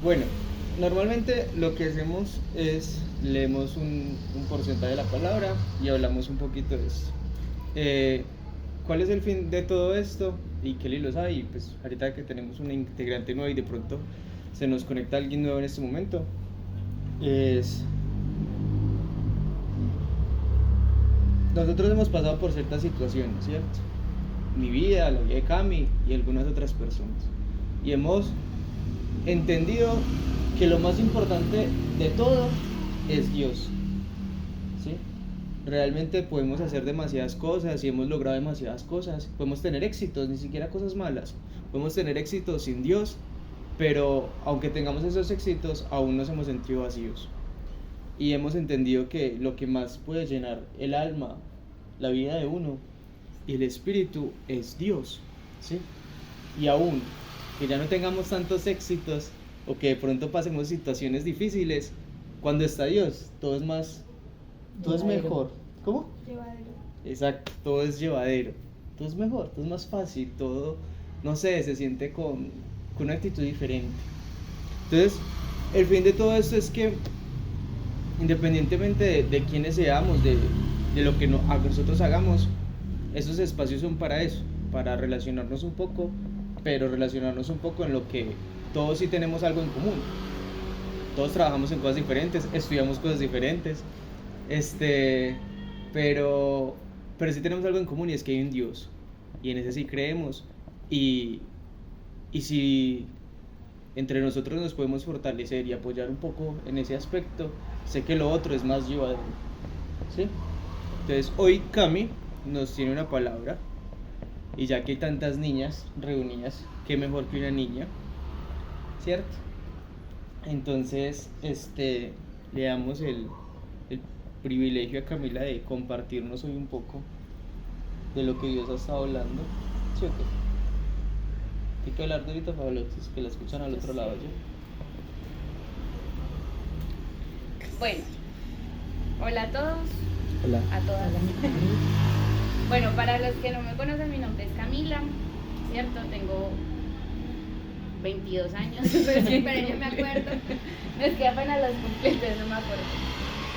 Bueno, normalmente lo que hacemos es leemos un porcentaje de la palabra y hablamos un poquito de esto. Eh, ¿Cuál es el fin de todo esto? Y Kelly lo sabe, y pues ahorita que tenemos una integrante nueva y de pronto se nos conecta alguien nuevo en este momento, es nosotros hemos pasado por ciertas situaciones, ¿cierto? Mi vida, la vida de Cami y algunas otras personas. Y hemos entendido que lo más importante de todo es Dios, ¿sí? Realmente podemos hacer demasiadas cosas y hemos logrado demasiadas cosas. Podemos tener éxitos, ni siquiera cosas malas. Podemos tener éxitos sin Dios, pero aunque tengamos esos éxitos, aún nos hemos sentido vacíos. Y hemos entendido que lo que más puede llenar el alma, la vida de uno y el espíritu es Dios, ¿sí? Y aún que ya no tengamos tantos éxitos o que de pronto pasemos situaciones difíciles, cuando está Dios, todo es mejor. ¿Cómo? Llevadero. Exacto, todo es llevadero, todo es mejor, todo es más fácil, todo, no sé, se siente con una actitud diferente. Entonces, el fin de todo esto es que, independientemente de quiénes seamos, de lo que nosotros hagamos, esos espacios son para eso, para relacionarnos un poco, pero relacionarnos un poco en lo que todos sí tenemos algo en común. Todos trabajamos en cosas diferentes, estudiamos cosas diferentes, este, pero, pero sí tenemos algo en común, y es que hay un Dios, y en ese sí creemos, y, y si entre nosotros nos podemos fortalecer y apoyar un poco en ese aspecto, sé que lo otro es más llevadero, ¿sí? Entonces hoy Cami nos tiene una palabra, y ya que hay tantas niñas reunidas, qué mejor que una niña, ¿cierto? Entonces, le damos el privilegio a Camila de compartirnos hoy un poco de lo que Dios ha estado hablando, ¿sí o qué? Hay que hablar de ahorita para los que la escuchan al otro lado, ¿ya? Bueno, hola a todos, Hola. a todas. Bueno, para los que no me conocen, mi nombre es Camila, ¿cierto? Tengo 22 años, pero yo me acuerdo. No, es que apenas los cumplí, entonces no me acuerdo.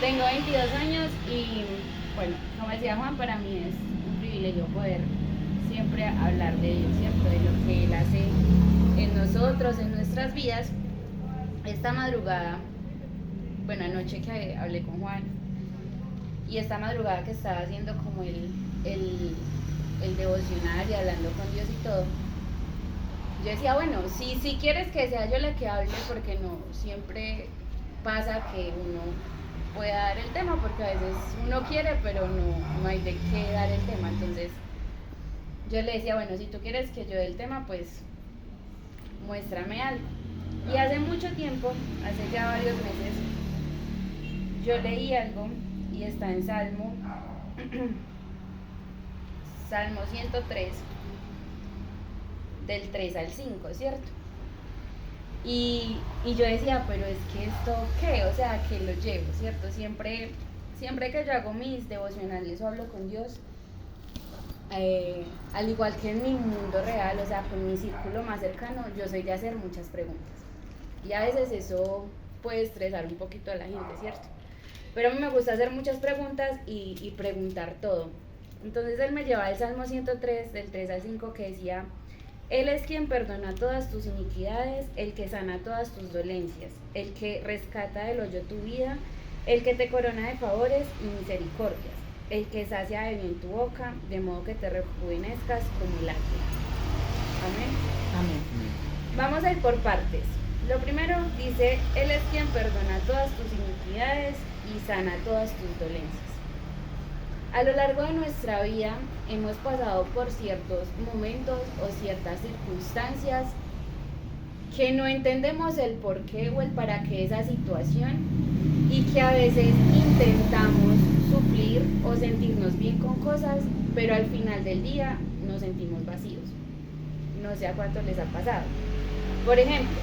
Tengo 22 años y, bueno, como decía Juan, para mí es un privilegio poder siempre hablar de Dios, ¿cierto? De lo que Él hace en nosotros, en nuestras vidas. Esta madrugada, bueno, anoche que hablé con Juan, y esta madrugada que estaba haciendo como el devocional y hablando con Dios y todo, yo decía, bueno, si quieres que sea yo la que hable, porque no siempre pasa que uno pueda dar el tema, porque a veces uno quiere, pero no hay de qué dar el tema. Entonces yo le decía, bueno, si tú quieres que yo dé el tema, pues muéstrame algo. Y hace mucho tiempo, hace ya varios meses, yo leí algo y está en Salmo 103, del 3 al 5, ¿cierto? Y yo decía, pero es que esto, ¿qué? O sea, que lo llevo, ¿cierto? Siempre que yo hago mis devocionales o hablo con Dios, al igual que en mi mundo real, o sea, con mi círculo más cercano, yo soy de hacer muchas preguntas. Y a veces eso puede estresar un poquito a la gente, ¿cierto? Pero a mí me gusta hacer muchas preguntas y preguntar todo. Entonces él me lleva al Salmo 103, del 3 al 5, que decía: Él es quien perdona todas tus iniquidades, el que sana todas tus dolencias, el que rescata del hoyo tu vida, el que te corona de favores y misericordias, el que sacia de bien tu boca, de modo que te rejuvenezcas como el águila. Amén. Amén. Vamos a ir por partes. Lo primero dice, Él es quien perdona todas tus iniquidades y sana todas tus dolencias. A lo largo de nuestra vida hemos pasado por ciertos momentos o ciertas circunstancias que no entendemos el por qué o el para qué esa situación, y que a veces intentamos suplir o sentirnos bien con cosas, pero al final del día nos sentimos vacíos. No sé a cuántos les ha pasado. Por ejemplo,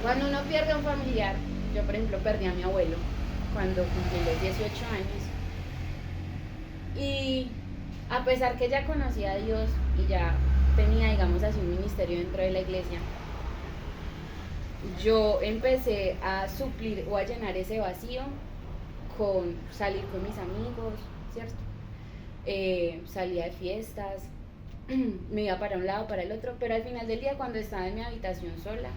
cuando uno pierde a un familiar, yo por ejemplo perdí a mi abuelo cuando cumplí los 18 años, y a pesar que ya conocía a Dios y ya tenía, digamos así, un ministerio dentro de la iglesia, yo empecé a suplir o a llenar ese vacío con salir con mis amigos, ¿cierto? Salía de fiestas, me iba para un lado, para el otro, pero al final del día cuando estaba en mi habitación sola,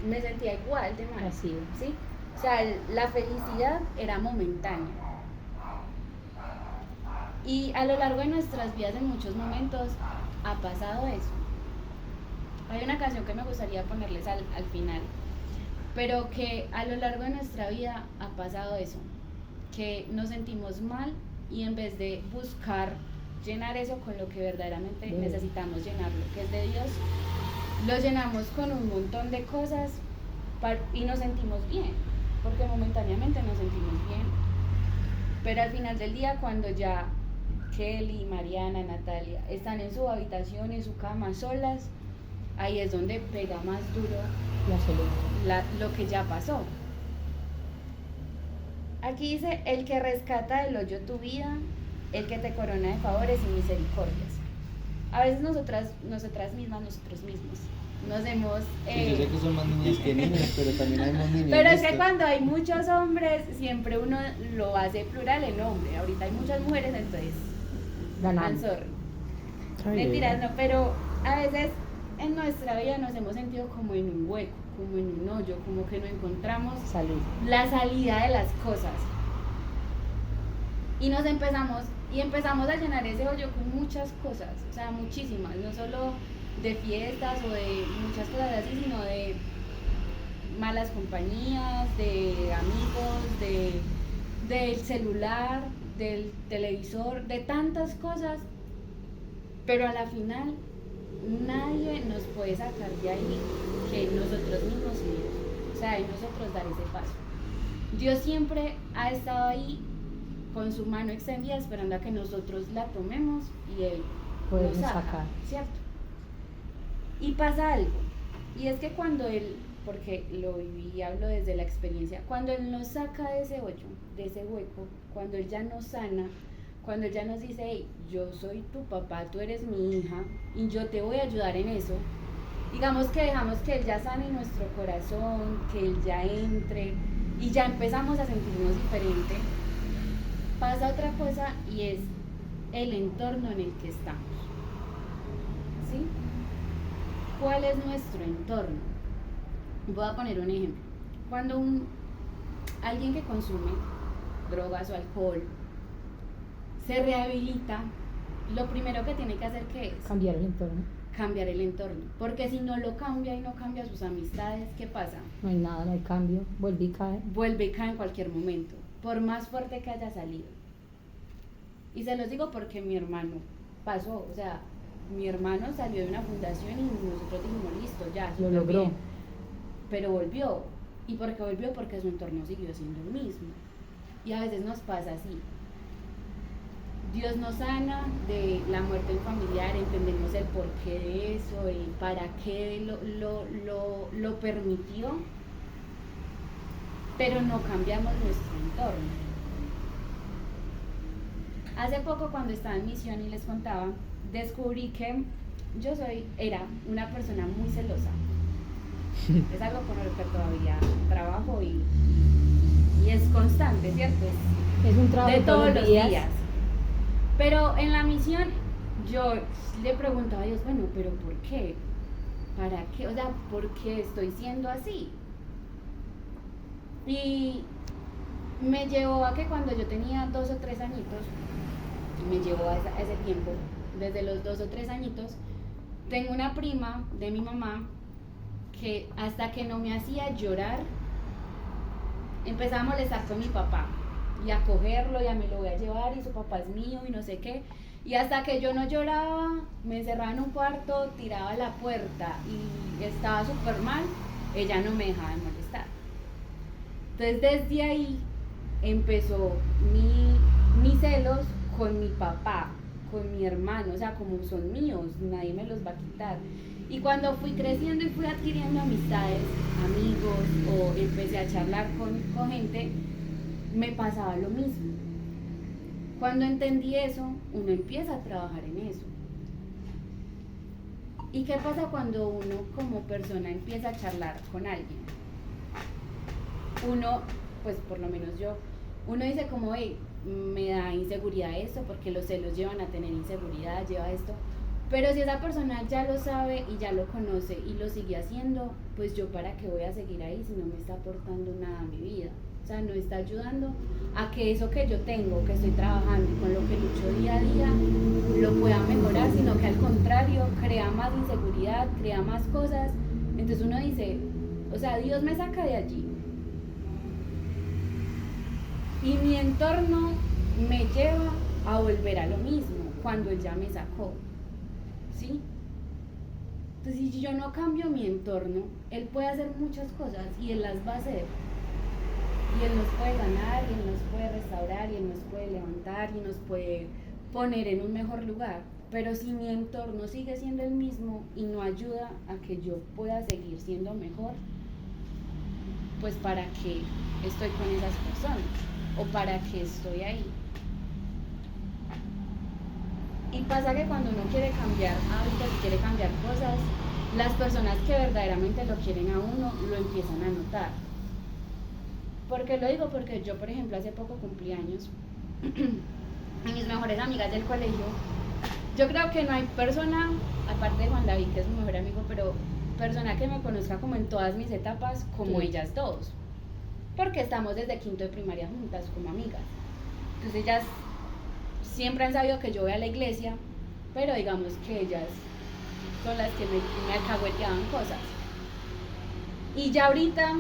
me sentía igual de mal, Así. ¿sí? O sea, la felicidad era momentánea. Y a lo largo de nuestras vidas en muchos momentos ha pasado eso. Hay una canción que me gustaría ponerles al final, pero que a lo largo de nuestra vida ha pasado eso, que nos sentimos mal y en vez de buscar llenar eso con lo que verdaderamente necesitamos llenarlo, que es de Dios, lo llenamos con un montón de cosas y nos sentimos bien, porque momentáneamente nos sentimos bien, pero al final del día cuando ya Kelly, Mariana, Natalia están en su habitación, en su cama, solas, ahí es donde pega más duro lo que ya pasó. Aquí dice, el que rescata del hoyo tu vida, el que te corona de favores y misericordias. A veces nosotros mismos, nos hemos... Sí, yo sé que son más niñas que niños, pero también hay más niñas. Pero es que cuando hay muchos hombres, siempre uno lo hace plural en hombre. Ahorita hay muchas mujeres, entonces... I'm sorry. Mentiras, no, pero a veces en nuestra vida nos hemos sentido como en un hueco, como en un hoyo, como que no encontramos la salida de las cosas. Y empezamos a llenar ese hoyo con muchas cosas, o sea, muchísimas, no solo de fiestas o de muchas cosas así, sino de malas compañías, de amigos, del celular, del televisor, de tantas cosas, pero a la final nadie nos puede sacar de ahí que nosotros mismos y Dios, o sea, y nosotros dar ese paso. Dios siempre ha estado ahí con su mano extendida esperando a que nosotros la tomemos y Él nos saca, ¿cierto? Y pasa algo, y es que cuando Él, porque lo viví y hablo desde la experiencia, cuando Él nos saca de ese hoyo, de ese hueco, cuando Él ya nos sana, cuando Él ya nos dice, hey, yo soy tu papá, tú eres mi hija y yo te voy a ayudar en eso, digamos que dejamos que Él ya sane nuestro corazón, que Él ya entre y ya empezamos a sentirnos diferente, pasa otra cosa y es el entorno en el que estamos, ¿sí? ¿Cuál es nuestro entorno? Voy a poner un ejemplo. Cuando alguien que consume drogas o alcohol se rehabilita, lo primero que tiene que hacer, ¿qué es? Cambiar el entorno. Cambiar el entorno, porque si no lo cambia y no cambia sus amistades, ¿qué pasa? No hay nada, no hay cambio, vuelve y cae. Vuelve y cae en cualquier momento, por más fuerte que haya salido. Y se los digo porque mi hermano pasó, o sea, mi hermano salió de una fundación y nosotros dijimos, listo, ya, lo logró. Bien. Pero volvió. ¿Y por qué volvió? Porque su entorno siguió siendo el mismo. Y a veces nos pasa así. Dios nos sana de la muerte de un familiar, entendemos el porqué de eso, el para qué lo permitió, pero no cambiamos nuestro entorno. Hace poco, cuando estaba en misión y les contaba, descubrí que era una persona muy celosa. Es algo con lo que todavía trabajo y es constante, ¿cierto? Es un trabajo de todos los días. Pero en la misión yo le preguntaba a Dios, bueno, pero ¿por qué? ¿Para qué? O sea, ¿por qué estoy siendo así? Y me llevó a que cuando yo tenía 2 o 3 añitos, me llevó a ese tiempo, desde los 2 o 3 añitos, tengo una prima de mi mamá que hasta que no me hacía llorar, empezaba a molestar con mi papá y a cogerlo, ya me lo voy a llevar y su papá es mío y no sé qué, y hasta que yo no lloraba, me encerraba en un cuarto, tiraba la puerta y estaba súper mal, ella no me dejaba de molestar. Entonces desde ahí empezó mis celos con mi papá, con mi hermano, o sea, como son míos, nadie me los va a quitar. Y cuando fui creciendo y fui adquiriendo amistades, amigos, o empecé a charlar con gente, me pasaba lo mismo. Cuando entendí eso, uno empieza a trabajar en eso. ¿Y qué pasa cuando uno como persona empieza a charlar con alguien? Uno, pues por lo menos yo, uno dice como, hey, me da inseguridad esto, porque los celos llevan a tener inseguridad, lleva esto. Pero si esa persona ya lo sabe y ya lo conoce y lo sigue haciendo, pues yo para qué voy a seguir ahí si no me está aportando nada a mi vida. O sea, no está ayudando a que eso que yo tengo, que estoy trabajando y con lo que lucho día a día, lo pueda mejorar, sino que al contrario, crea más inseguridad, crea más cosas. Entonces uno dice, o sea, Dios me saca de allí. Y mi entorno me lleva a volver a lo mismo cuando Él ya me sacó. ¿Sí? Entonces, si yo no cambio mi entorno, Él puede hacer muchas cosas y Él las va a hacer. Y Él nos puede ganar, y Él nos puede restaurar, y Él nos puede levantar, y nos puede poner en un mejor lugar. Pero si mi entorno sigue siendo el mismo y no ayuda a que yo pueda seguir siendo mejor, pues ¿para qué estoy con esas personas? ¿O para qué estoy ahí? Y pasa que cuando uno quiere cambiar hábitos y quiere cambiar cosas, las personas que verdaderamente lo quieren a uno lo empiezan a notar. ¿Por qué lo digo? Porque yo, por ejemplo, hace poco cumplí años y mis mejores amigas del colegio, yo creo que no hay persona, aparte de Juan David, que es mi mejor amigo, pero persona que me conozca como en todas mis etapas, como ellas dos. Porque estamos desde quinto de primaria juntas como amigas. Entonces ellas siempre han sabido que yo voy a la iglesia, pero digamos que ellas son las que me alcahueteaban cosas. Y ya ahorita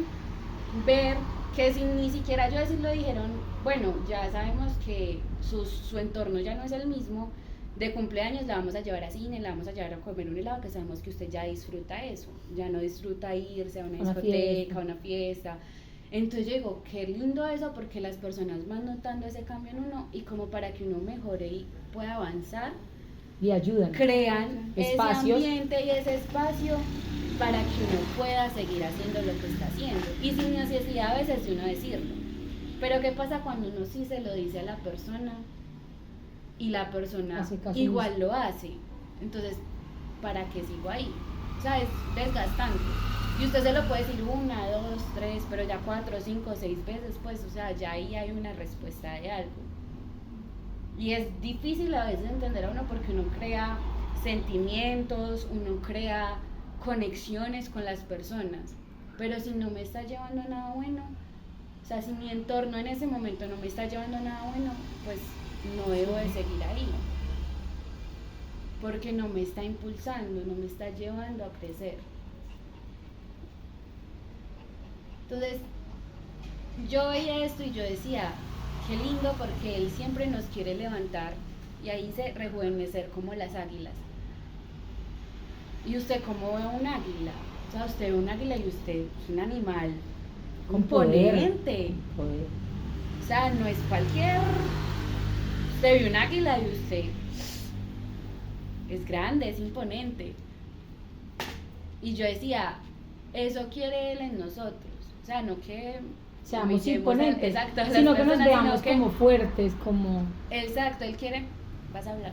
ver que sin ni siquiera yo decirlo dijeron, bueno, ya sabemos que su entorno ya no es el mismo, de cumpleaños la vamos a llevar a cine, la vamos a llevar a comer un helado, que sabemos que usted ya disfruta eso, ya no disfruta irse a una discoteca, a una fiesta. Entonces yo digo, qué lindo eso, porque las personas van notando ese cambio en uno y como para que uno mejore y pueda avanzar, Y ayudan. crean Espacios. ese ambiente y ese espacio para que uno pueda seguir haciendo lo que está haciendo y sin necesidad a veces de uno decirlo. Pero ¿qué pasa cuando uno sí se lo dice a la persona y la persona igual lo hace? Entonces, ¿para qué sigo ahí? O sea, es desgastante. Y usted se lo puede decir 1, 2, 3, pero ya 4, 5, 6 veces, pues, o sea, ya ahí hay una respuesta de algo. Y es difícil a veces entender a uno porque uno crea sentimientos, uno crea conexiones con las personas, pero si no me está llevando a nada bueno, o sea, si mi entorno en ese momento no me está llevando a nada bueno, pues no debo de seguir ahí, porque no me está impulsando, no me está llevando a crecer. Entonces, yo veía esto y yo decía, qué lindo, porque Él siempre nos quiere levantar, y ahí dice rejuvenecer como las águilas. ¿Y usted cómo ve un águila? O sea, usted ve un águila y usted es un animal Con poder. imponente. O sea, no es cualquier... Usted ve un águila y usted es grande, es imponente. Y yo decía, eso quiere Él en nosotros. O sea, no que seamos imponentes, exacto, sino que nos personas, veamos sino que, como fuertes, como... Exacto, Él quiere... Vas a hablar.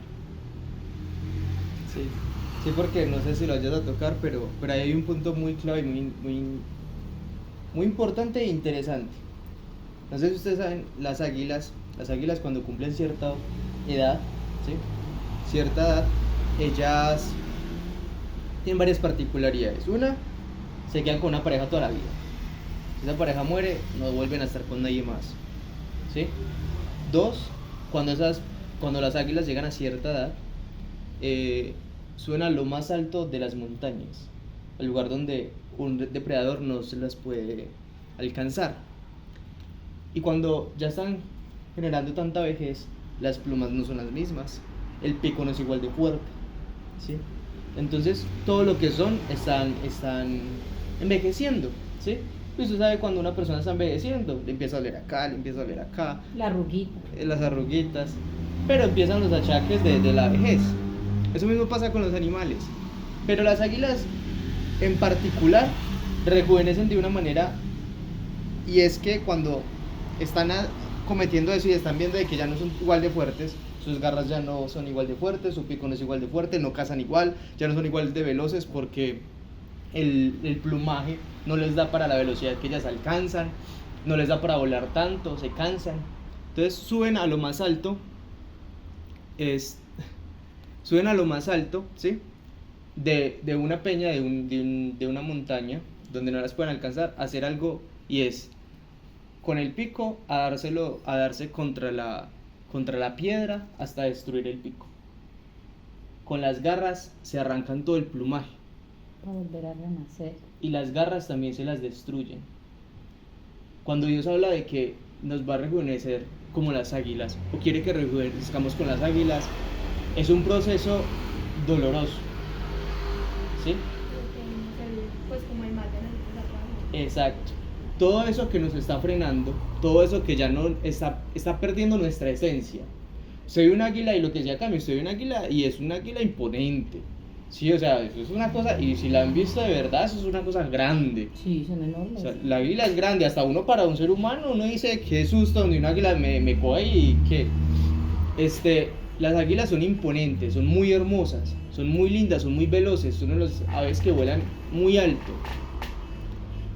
Sí, sí, porque no sé si lo vayas a tocar, pero ahí hay un punto muy clave y muy importante e interesante. No sé si ustedes saben, las águilas cuando cumplen cierta edad, ¿sí? Cierta edad, ellas tienen varias particularidades. Una, se quedan con una pareja toda la vida. Si esa pareja muere, no vuelven a estar con nadie más, ¿sí? Dos, cuando las águilas llegan a cierta edad, suena a lo más alto de las montañas, el lugar donde un depredador no se las puede alcanzar. Y cuando ya están generando tanta vejez, las plumas no son las mismas, el pico no es igual de fuerte, ¿sí? Entonces todo lo que son están envejeciendo, ¿sí? Y usted sabe cuando una persona está envejeciendo, le empieza a doler acá, le empieza a doler acá, La arruguita. las arruguitas, pero empiezan los achaques de la vejez. Eso mismo pasa con los animales, pero las águilas en particular rejuvenecen de una manera, y es que cuando están cometiendo eso y están viendo de que ya no son igual de fuertes, sus garras ya no son igual de fuertes, su pico no es igual de fuerte, no cazan igual, ya no son igual de veloces porque el plumaje no les da para la velocidad que ellas alcanzan, no les da para volar tanto, se cansan. Entonces suben a lo más alto, suben a lo más alto, ¿sí? De una peña, de una montaña, donde no las pueden alcanzar, a hacer algo, y es con el pico a darse contra la piedra hasta destruir el pico. Con las garras se arrancan todo el plumaje. Para volver a renacer. Y las garras también se las destruyen. Cuando Dios habla de que nos va a rejuvenecer como las águilas, o quiere que rejuvenezcamos con las águilas, es un proceso doloroso, ¿sí? Pues como el mar de nosotros abajo. Exacto. Todo eso que nos está frenando, todo eso que ya no está perdiendo nuestra esencia. Soy un águila, y lo que decía Cami, soy un águila, y es un águila imponente. Sí, o sea, eso es una cosa, y si la han visto de verdad, eso es una cosa grande. Sí, son enormes. O sea, la águila es grande, hasta uno, para un ser humano, uno dice, qué susto donde un águila me coge, y que las águilas son imponentes, son muy hermosas, son muy lindas, son muy veloces, son de las aves que vuelan muy alto.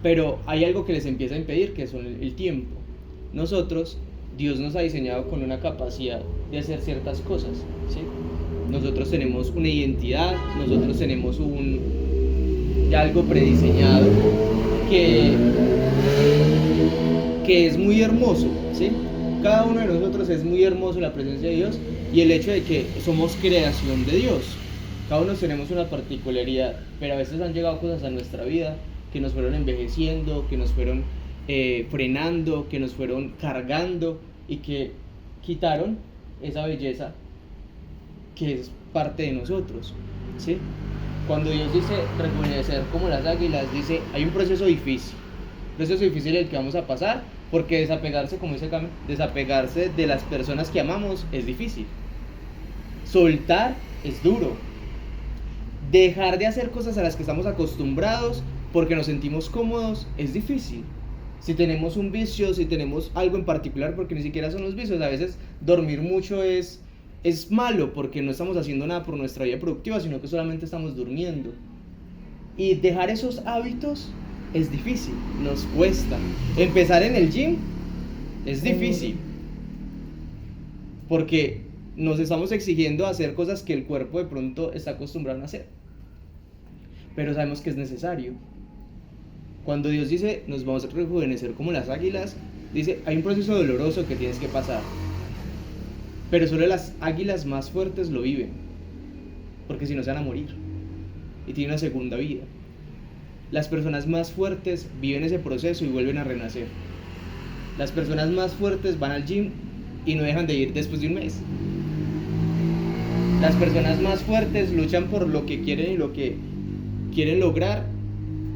Pero hay algo que les empieza a impedir, que son el tiempo. Nosotros, Dios nos ha diseñado con una capacidad de hacer ciertas cosas, ¿sí? Nosotros tenemos una identidad, nosotros tenemos algo prediseñado que es muy hermoso, ¿sí? Cada uno de nosotros es muy hermoso, la presencia de Dios, y el hecho de que somos creación de Dios. Cada uno tenemos una particularidad, pero a veces han llegado cosas a nuestra vida que nos fueron envejeciendo, que nos fueron frenando, que nos fueron cargando, y que quitaron esa belleza que es parte de nosotros, ¿sí? Cuando Dios dice rejuvenecer como las águilas, dice, hay un proceso difícil el que vamos a pasar, porque desapegarse, como dice Carmen, desapegarse de las personas que amamos es difícil. Soltar es duro. Dejar de hacer cosas a las que estamos acostumbrados porque nos sentimos cómodos es difícil. Si tenemos un vicio, si tenemos algo en particular, porque ni siquiera son los vicios, a veces dormir mucho es malo porque no estamos haciendo nada por nuestra vida productiva, sino que solamente estamos durmiendo. Y dejar esos hábitos es difícil, nos cuesta. Empezar en el gym es difícil porque nos estamos exigiendo hacer cosas que el cuerpo de pronto está acostumbrado a hacer, pero sabemos que es necesario. Cuando Dios dice nos vamos a rejuvenecer como las águilas, dice hay un proceso doloroso que tienes que pasar, pero solo las águilas más fuertes lo viven, porque si no se van a morir y tienen una segunda vida. Las personas más fuertes viven ese proceso y vuelven a renacer. Las personas más fuertes van al gym y no dejan de ir después de un mes. Las personas más fuertes luchan por lo que quieren y lo que quieren lograr,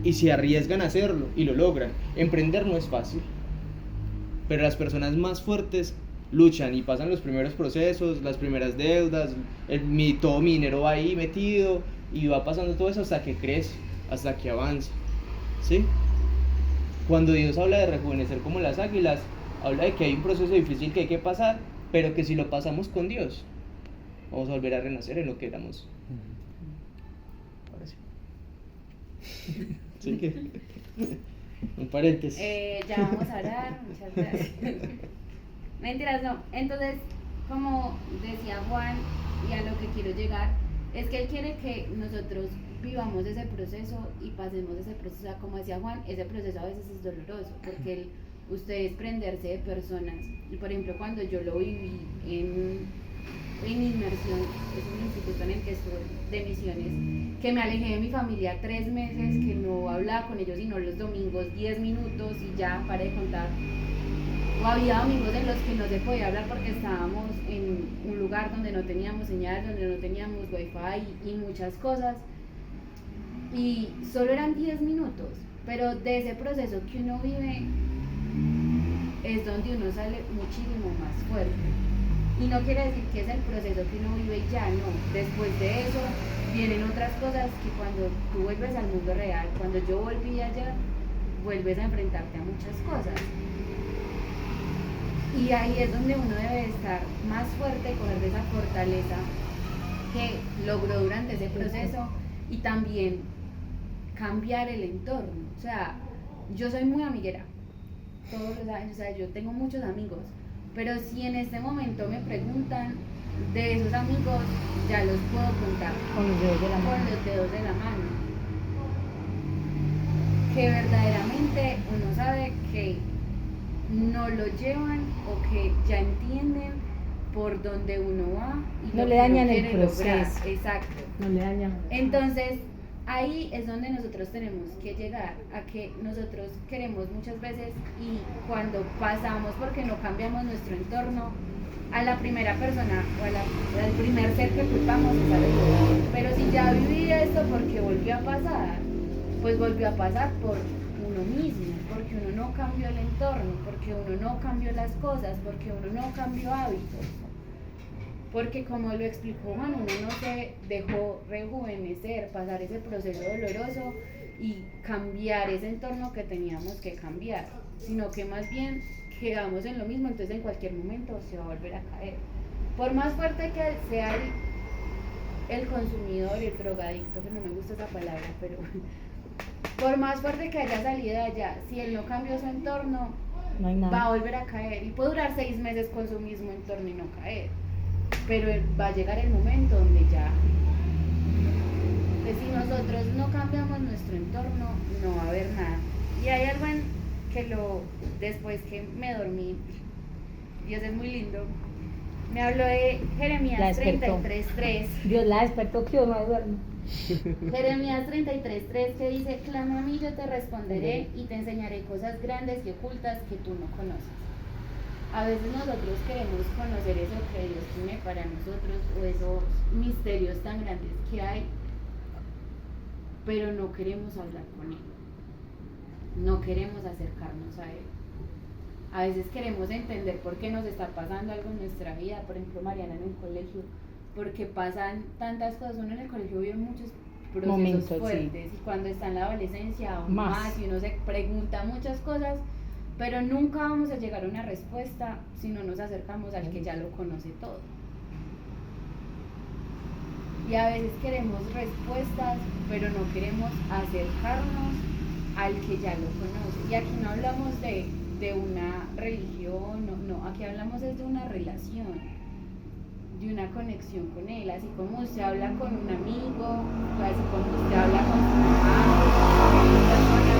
y se arriesgan a hacerlo y lo logran. Emprender no es fácil, pero las personas más fuertes luchan y pasan los primeros procesos, las primeras deudas, todo mi dinero va ahí metido, y va pasando todo eso hasta que crece, hasta que avanza, ¿sí? Cuando Dios habla de rejuvenecer como las águilas, habla de que hay un proceso difícil que hay que pasar, pero que si lo pasamos con Dios, vamos a volver a renacer en lo que éramos. Ahora sí. Sí que un paréntesis. Ya vamos a hablar, muchas gracias. Mentiras, no. Entonces, como decía Juan, y a lo que quiero llegar, es que él quiere que nosotros vivamos ese proceso y pasemos ese proceso. O sea, como decía Juan, ese proceso a veces es doloroso, porque usted desprenderse de personas. Y por ejemplo, cuando yo lo viví en inmersión, es un instituto en el que estuve de misiones, que me alejé de mi familia 3 meses, que no hablaba con ellos sino los domingos 10 minutos y ya paré de contar. O había domingos en los que no se podía hablar porque estábamos en un lugar donde no teníamos señal, donde no teníamos wifi y muchas cosas, y solo eran 10 minutos, pero de ese proceso que uno vive es donde uno sale muchísimo más fuerte. Y no quiere decir que es el proceso que uno vive y ya, no. Después de eso vienen otras cosas que cuando tú vuelves al mundo real, cuando yo volví allá, vuelves a enfrentarte a muchas cosas. Y ahí es donde uno debe estar más fuerte, coger de esa fortaleza que logró durante ese proceso y también cambiar el entorno. O sea, yo soy muy amiguera, todos los años, o sea, yo tengo muchos amigos, pero si en este momento me preguntan de esos amigos, ya los puedo contar Con los dedos de la con mano. los dedos de la mano. Que verdaderamente uno sabe que no lo llevan o que ya entienden por dónde uno va y No lo le que dañan uno el quiere lograr. proceso. Exacto. No le dañan. Entonces, ahí es donde nosotros tenemos que llegar, a que nosotros queremos muchas veces y cuando pasamos porque no cambiamos nuestro entorno, a la primera persona o al primer ser que culpamos es a Dios. Pero si ya viví esto porque volvió a pasar, pues volvió a pasar por uno mismo, porque uno no cambió el entorno, porque uno no cambió las cosas, porque uno no cambió hábitos. Porque como lo explicó Juan, uno no se dejó rejuvenecer, pasar ese proceso doloroso y cambiar ese entorno que teníamos que cambiar, sino que más bien quedamos en lo mismo, entonces en cualquier momento se va a volver a caer. Por más fuerte que sea el consumidor, el drogadicto, que no me gusta esa palabra, pero por más fuerte que haya salido de allá, si él no cambió su entorno, No hay va a nada. volver a caer y puede durar 6 meses con su mismo entorno y no caer, pero va a llegar el momento donde ya, que si nosotros no cambiamos nuestro entorno, no va a haber nada. Y hay algo que después que me dormí, Dios es muy lindo, me habló de La Jeremías despertó. 33:3. Dios la despertó que yo no duermo. Jeremías 33:3 que dice: clama a mí, yo te responderé y te enseñaré cosas grandes y ocultas que tú no conoces. A veces nosotros queremos conocer eso que Dios tiene para nosotros o esos misterios tan grandes que hay, pero no queremos hablar con Él, no queremos acercarnos a Él. A veces queremos entender por qué nos está pasando algo en nuestra vida, por ejemplo Mariana en el colegio, porque pasan tantas cosas, uno en el colegio vive muchos procesos Momentos, fuertes y cuando está en la adolescencia aún Más. más y uno se pregunta muchas cosas, pero nunca vamos a llegar a una respuesta si no nos acercamos al que ya lo conoce todo. Y a veces queremos respuestas, pero no queremos acercarnos al que ya lo conoce. Y aquí no hablamos de una religión, no, aquí hablamos es de una relación, de una conexión con Él, así como usted habla con un amigo, así como usted habla con su mamá, con una persona,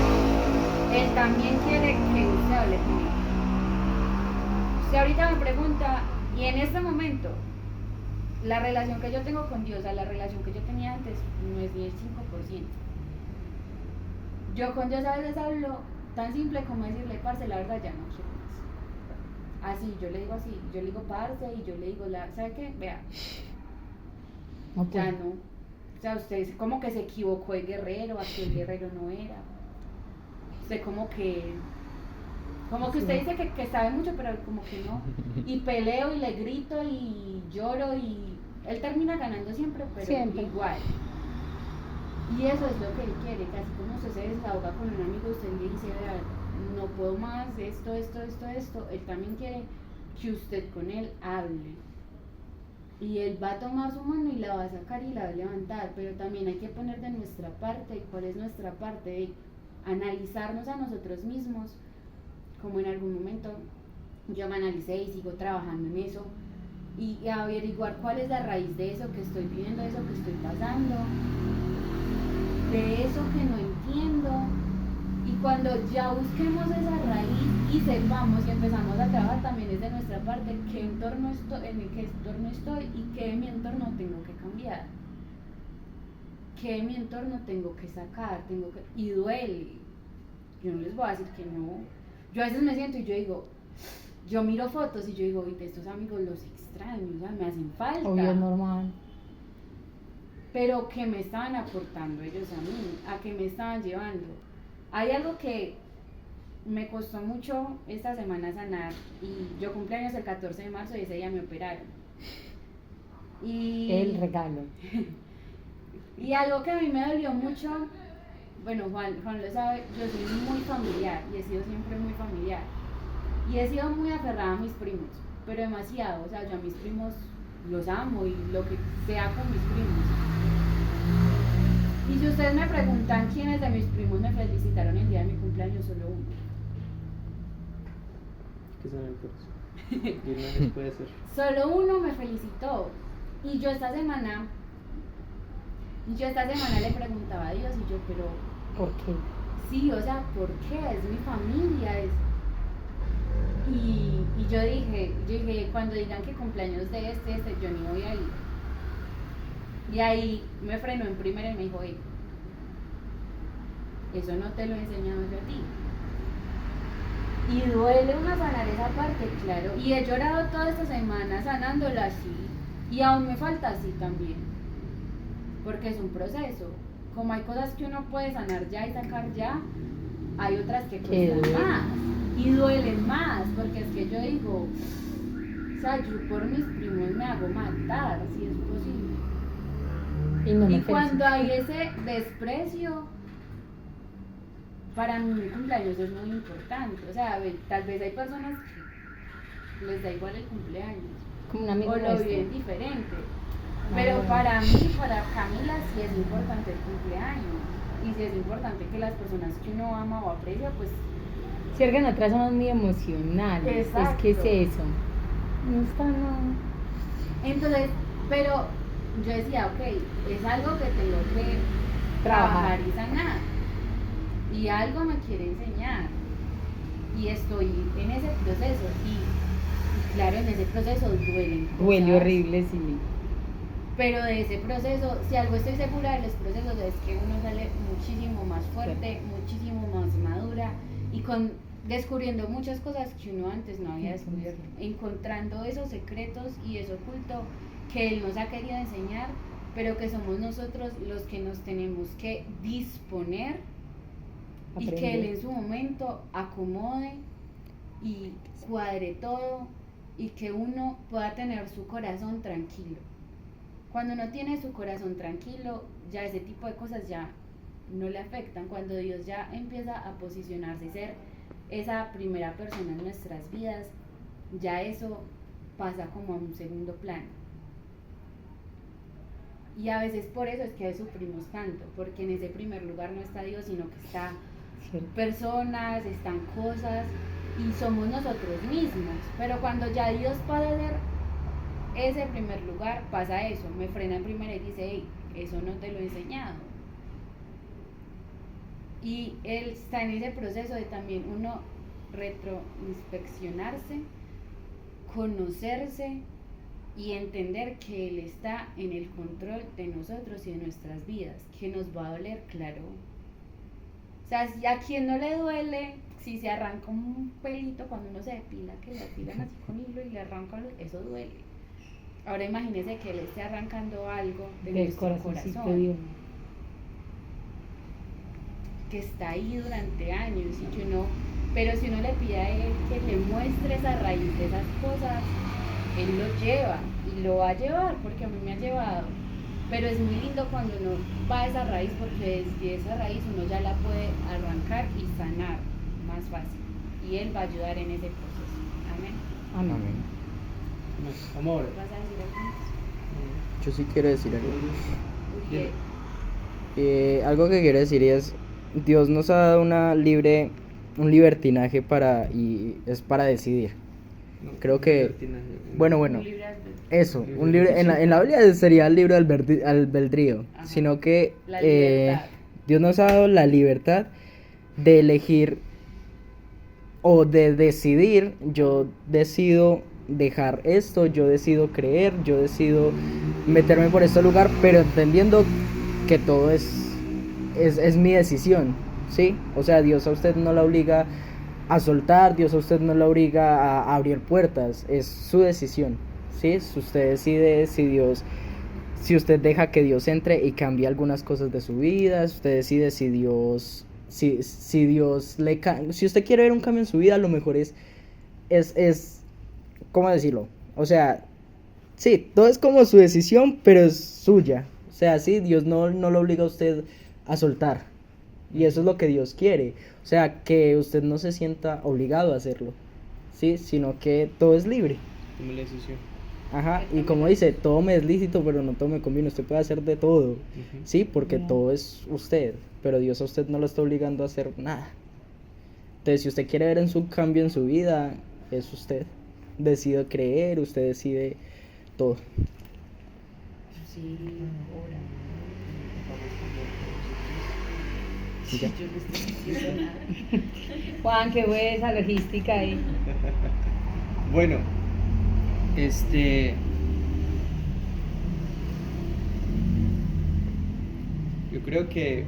Él también quiere que usted hable con Él. Usted ahorita me pregunta, y en este momento, la relación que yo tengo con Dios, a la relación que yo tenía antes, no es ni el 5%. Yo con Dios a veces hablo tan simple como decirle: parce, la verdad ya no quiero más. Así, yo le digo así, yo le digo parce y yo le digo, ¿sabe qué? Vea, No ya puedo. no. O sea, usted como que se equivocó de guerrero, aquel guerrero no era. Usted como que usted dice que sabe mucho, pero como que no. Y peleo y le grito y lloro y él termina ganando siempre, pero Siempre. igual. Y eso es lo que él quiere, que así como usted se desahoga con un amigo, usted le dice: vea, no puedo más, esto, él también quiere que usted con él hable. Y él va a tomar su mano y la va a sacar y la va a levantar, pero también hay que poner de nuestra parte. ¿Y cuál es nuestra parte? De analizarnos a nosotros mismos, como en algún momento yo me analicé y sigo trabajando en eso, y averiguar cuál es la raíz de eso que estoy viviendo, de eso que estoy pasando, de eso que no entiendo. Y cuando ya busquemos esa raíz y sepamos y empezamos a trabajar, también es de nuestra parte en qué entorno estoy y qué de mi entorno tengo que cambiar, qué de mi entorno tengo que sacar, y duele. Yo no les voy a decir que no. Yo a veces me siento y yo digo, yo miro fotos y yo digo: de estos amigos los extraño, o sea, me hacen falta. Obvio, es normal. Pero ¿qué me estaban aportando ellos a mí? ¿A qué me estaban llevando? Hay algo que me costó mucho esta semana sanar, y yo cumpleaños el 14 de marzo y ese día me operaron. Y El regalo. Y algo que a mí me dolió mucho, bueno, Juan lo sabe, yo soy muy familiar y he sido siempre muy familiar. Y he sido muy aferrada a mis primos, pero demasiado. O sea, yo a mis primos los amo y lo que sea con mis primos. Y si ustedes me preguntan quiénes de mis primos me felicitaron el día de mi cumpleaños, solo uno. ¿Qué sabe el corazón? Y una vez puede ser. Solo uno me felicitó. Y yo esta semana le preguntaba a Dios y yo, pero ¿Por qué? sí, o sea, ¿por qué? Es mi familia. Y yo dije, cuando digan que cumpleaños de este, yo ni voy a ir. Y ahí me frenó en primera y me dijo, hey, eso no te lo he enseñado yo a ti. Y duele una sanar esa parte, claro. Y he llorado toda esta semana sanándola así. Y aún me falta así también. Porque es un proceso. Como hay cosas que uno puede sanar ya y sacar ya, hay otras que cuestan más. Y duelen más. Porque es que yo digo, o sea, yo por mis primos me hago matar, si es posible. Y cuando hay ese desprecio, para mí mi cumpleaños es muy importante. O sea, tal vez hay personas que les da igual el cumpleaños. Como un amigo O lo nuestro. viven diferente. Pero para mí, para Camila, sí es importante el cumpleaños. Y sí es importante que las personas que uno ama o aprecia, pues... Si que nosotras somos muy emocionales. Exacto. Es que es eso. No está, no. Entonces, pero yo decía, ok, es algo que tengo que trabajar y sanar. Y algo me quiere enseñar. Y estoy en ese proceso. Y claro, en ese proceso duelen cosas. Duele horrible, sí. Pero de ese proceso, si algo estoy segura de los procesos, es que uno sale muchísimo más fuerte, muchísimo más madura y descubriendo muchas cosas que uno antes no había descubierto, encontrando esos secretos y eso oculto que él nos ha querido enseñar, pero que somos nosotros los que nos tenemos que disponer y que él en su momento acomode y cuadre todo y que uno pueda tener su corazón tranquilo. Cuando uno tiene su corazón tranquilo, ya ese tipo de cosas ya no le afectan. Cuando Dios ya empieza a posicionarse y ser esa primera persona en nuestras vidas, ya eso pasa como a un segundo plano. Y a veces por eso es que sufrimos tanto, porque en ese primer lugar no está Dios, sino que está personas, están cosas y somos nosotros mismos. Pero cuando ya Dios puede ser ese primer lugar, pasa eso, me frena en primera y dice, hey, eso no te lo he enseñado. Y él está en ese proceso de también uno retroinspeccionarse, conocerse y entender que él está en el control de nosotros y de nuestras vidas, que nos va a doler, claro. O sea, a quien no le duele si se arranca un pelito cuando uno se depila, que le depilan así con hilo y le arrancan, eso duele. Ahora imagínese que él esté arrancando algo de nuestro corazón, que está ahí durante años y que uno, pero si uno le pide a él que le muestre esa raíz de esas cosas, él lo lleva y lo va a llevar, porque a mí me ha llevado. Pero es muy lindo cuando uno va a esa raíz, porque desde esa raíz uno ya la puede arrancar y sanar más fácil. Y él va a ayudar en ese proceso. Amén. Amén. Amor. ¿Vas a decir algo? Yo sí quiero decir algo. ¿Qué? Algo que quiero decir es, Dios nos ha dado un libertinaje y es para decidir. Creo que, bueno, Un libre albedrío. eso, un libre, en la Biblia sería el libro del albedrío, Ajá. sino que La libertad. Dios nos ha dado la libertad de elegir o de decidir. Yo decido dejar esto, yo decido creer, yo decido meterme por este lugar, pero entendiendo que todo es mi decisión, ¿sí? O sea, Dios a usted no la obliga a soltar, Dios a usted no la obliga a abrir puertas, es su decisión, ¿sí? Si usted decide, si usted deja que Dios entre y cambie algunas cosas de su vida, si usted decide si Dios si usted quiere ver un cambio en su vida, lo mejor es ¿cómo decirlo? O sea, sí, todo es como su decisión, pero es suya. O sea, sí, Dios no lo obliga a usted a soltar. Y eso es lo que Dios quiere. O sea, que usted no se sienta obligado a hacerlo. ¿sí? Sino que todo es libre. Tome la decisión. Ajá, y como dice, todo me es lícito, pero no todo me conviene. Usted puede hacer de todo, Ujú. ¿sí? Porque Ya. todo es usted, pero Dios a usted no lo está obligando a hacer nada. Entonces, si usted quiere ver en su cambio en su vida, es usted. Decide creer, usted decide todo. Sí, ahora. Ya. Yo no estoy diciendo nada. Juan, qué buena esa logística ahí. Bueno, yo creo que,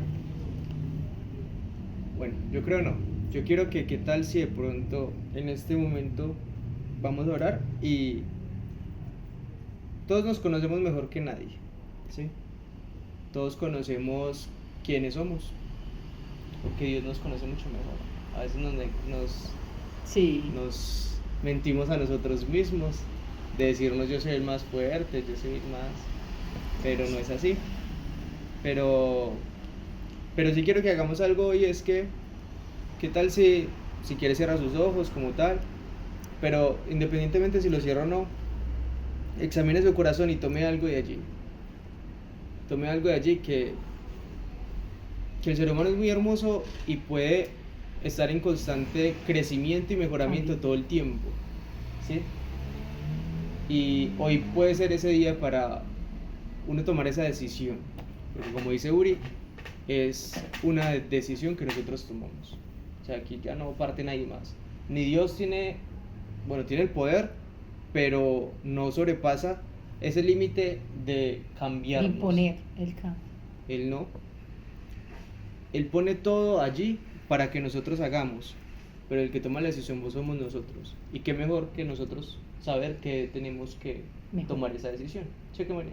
bueno, yo creo no, yo quiero que, ¿qué tal si de pronto en este momento vamos a orar y todos nos conocemos mejor que nadie, ¿sí? Todos conocemos quiénes somos, porque Dios nos conoce mucho mejor. A veces Sí. nos mentimos a nosotros mismos, de decirnos yo soy el más fuerte, yo soy el más, pero no es así. Pero sí quiero que hagamos algo hoy, es que, ¿qué tal si quiere cierra sus ojos como tal? Pero independientemente si lo cierra o no, examine su corazón y tome algo de allí. Tome algo de allí que el ser humano es muy hermoso y puede estar en constante crecimiento y mejoramiento Amén. todo el tiempo, ¿sí? Y hoy puede ser ese día para uno tomar esa decisión, porque como dice Uri, es una decisión que nosotros tomamos. O sea, aquí ya no parte nadie más. Ni Dios tiene el poder, pero no sobrepasa ese límite de cambiarnos. Imponer el cambio. Él no. Él pone todo allí para que nosotros hagamos, pero el que toma la decisión vos somos nosotros. Y qué mejor que nosotros saber que tenemos que Mejor. tomar esa decisión. Cheque María.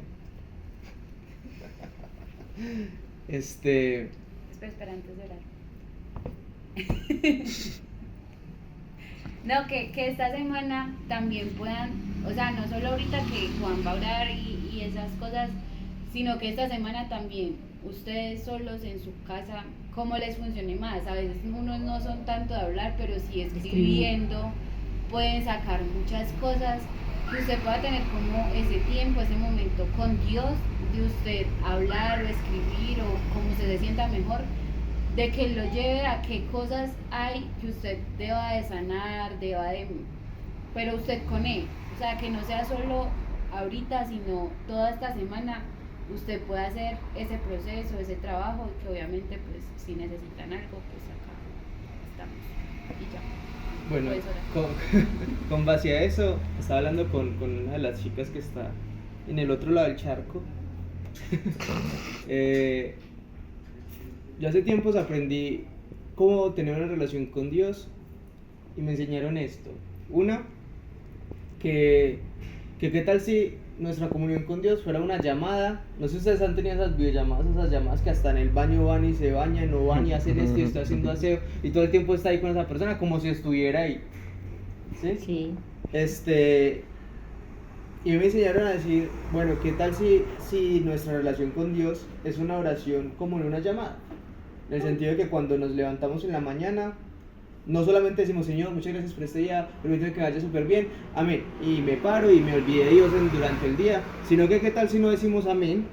Espera, antes de orar. No, que esta semana también puedan, o sea, no solo ahorita que Juan va a orar y esas cosas, sino que esta semana también ustedes solos en su casa, cómo les funcione más. A veces unos no son tanto de hablar, pero sí escribiendo, pueden sacar muchas cosas, que usted pueda tener como ese tiempo, ese momento con Dios, de usted hablar o escribir o como se sienta mejor, de que lo lleve a qué cosas hay que usted deba de sanar, pero usted con él, o sea, que no sea solo ahorita, sino toda esta semana usted puede hacer ese proceso, ese trabajo, que obviamente pues si necesitan algo, pues acá estamos y ya. Bueno, Puedes orar. con base a eso, estaba hablando con una de las chicas que está en el otro lado del charco. Yo hace tiempos aprendí cómo tener una relación con Dios y me enseñaron esto. Una, que qué tal si nuestra comunión con Dios fuera una llamada. No sé si ustedes han tenido esas videollamadas, esas llamadas que hasta en el baño van y se bañan o van y hacen esto y está haciendo aseo y todo el tiempo está ahí con esa persona como si estuviera ahí. ¿Sí? Sí. Y me enseñaron a decir, bueno, ¿qué tal si nuestra relación con Dios es una oración como en una llamada? En el sentido de que cuando nos levantamos en la mañana, no solamente decimos, Señor, muchas gracias por este día, permíteme que vaya súper bien, amén, y me paro y me olvidé de Dios durante el día, sino que qué tal si no decimos amén,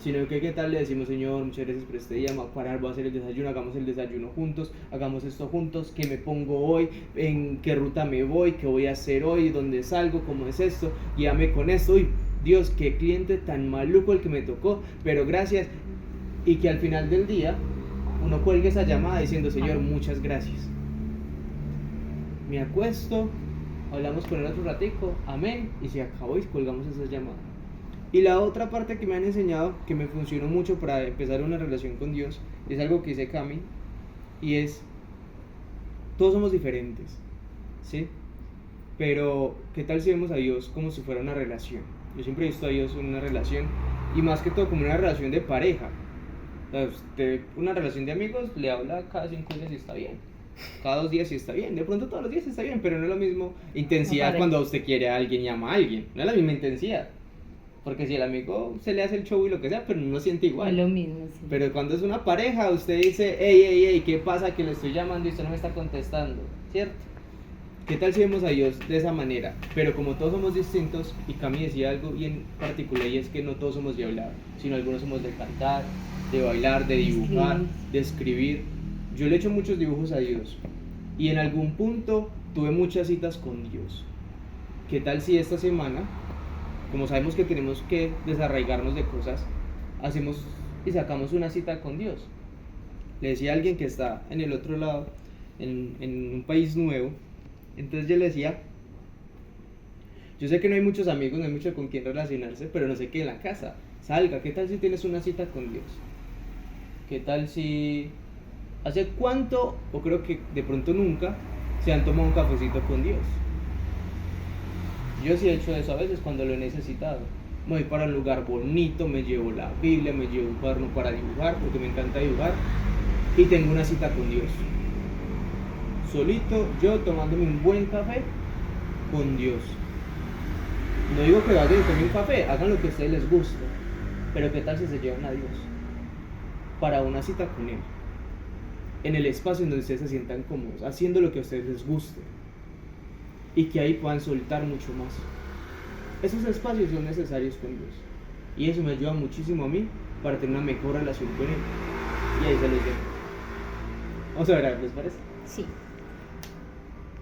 sino que qué tal le decimos, Señor, muchas gracias por este día, me voy a parar, voy a hacer el desayuno, hagamos el desayuno juntos, hagamos esto juntos, qué me pongo hoy, en qué ruta me voy, qué voy a hacer hoy, dónde salgo, cómo es esto, guíame con esto, uy, Dios, qué cliente tan maluco el que me tocó, pero gracias, y que al final del día uno cuelgue esa llamada diciendo, Señor, muchas gracias. Me acuesto, hablamos con él otro ratico, amén, y se acabó y colgamos esas llamadas. Y la otra parte que me han enseñado, que me funcionó mucho para empezar una relación con Dios, es algo que dice Cami, y es, todos somos diferentes, ¿sí? Pero, ¿qué tal si vemos a Dios como si fuera una relación? Yo siempre he visto a Dios en una relación, y más que todo como una relación de pareja. O sea, usted, una relación de amigos, le habla cada 5 días y está bien. Cada 2 días sí está bien, de pronto todos los días está bien, pero no es la misma intensidad cuando usted quiere a alguien y ama a alguien, no es la misma intensidad, porque si el amigo se le hace el show y lo que sea, pero no lo siente igual. Es lo mismo, sí. Pero cuando es una pareja, usted dice, hey, ¿qué pasa? Que le estoy llamando y usted no me está contestando, ¿cierto? ¿Qué tal si vemos a Dios de esa manera? Pero como todos somos distintos, y Cami decía algo bien particular, y es que no todos somos de hablar, sino algunos somos de cantar, de bailar, de dibujar, de escribir. Yo le he hecho muchos dibujos a Dios, y en algún punto tuve muchas citas con Dios. ¿Qué tal si esta semana, como sabemos que tenemos que desarraigarnos de cosas, hacemos y sacamos una cita con Dios? Le decía a alguien que está en el otro lado, en un país nuevo. Entonces yo le decía, yo sé que no hay muchos amigos, no hay mucho con quien relacionarse, pero no se quede en la casa, salga. ¿Qué tal si tienes una cita con Dios? ¿Qué tal si hace cuánto, o creo que de pronto nunca, se han tomado un cafecito con Dios? Yo sí he hecho eso a veces cuando lo he necesitado. Me voy para un lugar bonito, me llevo la Biblia, me llevo un cuaderno para dibujar, porque me encanta dibujar, y tengo una cita con Dios. Solito, yo tomándome un buen café con Dios. No digo que vayan y tomen un café, hagan lo que a ustedes les guste, pero ¿qué tal si se llevan a Dios para una cita con Él? En el espacio en donde ustedes se sientan cómodos, haciendo lo que a ustedes les guste, y que ahí puedan soltar mucho más. Esos espacios son necesarios con Dios, y eso me ayuda muchísimo a mí para tener una mejor relación con Él. Y ahí se los dejo. Vamos a ver, ¿les parece? Sí.